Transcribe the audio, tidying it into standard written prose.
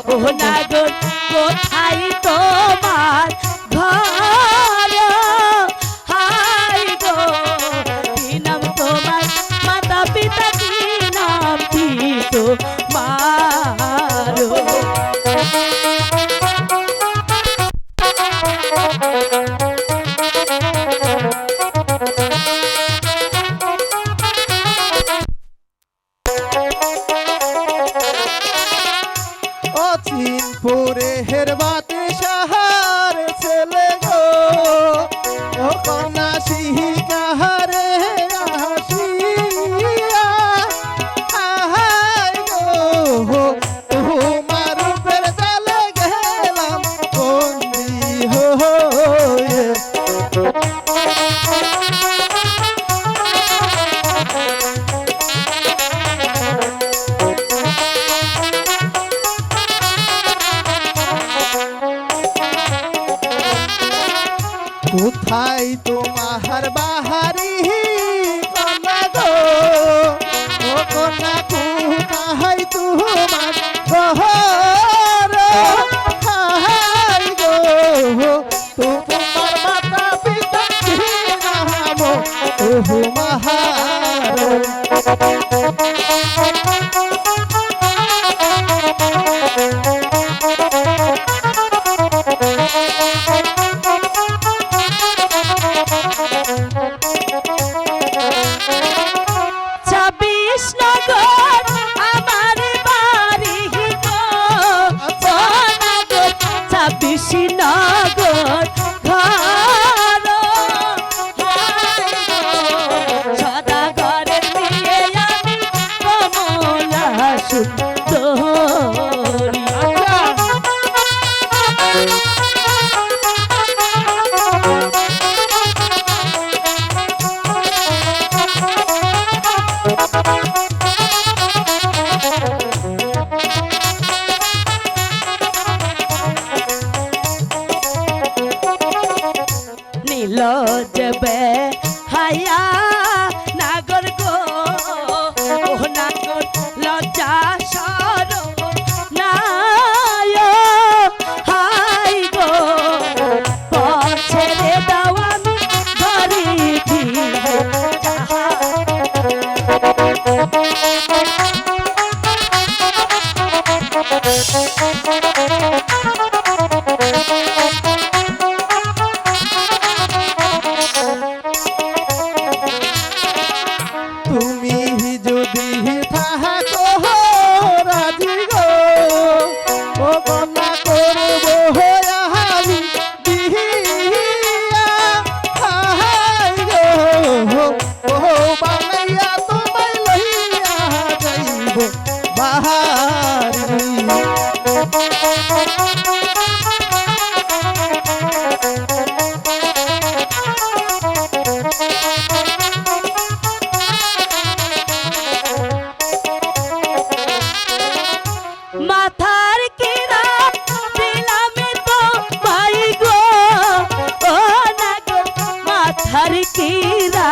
ও নাগর কোথায় তোমার ঘর হাই গো কি নাম তোমার মাতা পিতা কি নাম কি তোমার অচিনপুরে হেরবাতে সাহার ছেলে গো ও কন্যা শিকারে আসিয়া আহাই গো তোমার উপর জালে গেলাম বন্দি হয়ে কোথায় তোমার বাহারি কন্যা গো ও কন্যা কোথায় তোমার ঘর হাই গো তোমার মাতা পিতা কি নাম ও মহার নগর আমার বাড়ি গো নগর 26 নগর ঘর সদাগরের মেয়ে আমি কমলা সুন্দরী নীলজবে হায়া নাগর গো ও নাগর লজ্জা সর নায় হাই গো পছেরে দাও আমি ঘরে ফিরে তুমি যদি থাকো রাজি গো ও কন্যা করবো আমি বিয়া হাই গো ও বানাইয়া তোমায় লইয়া যাইব বাহারি মাথার কিরা দিলাম তো ভাই গো ও নাগর মাথার কিরা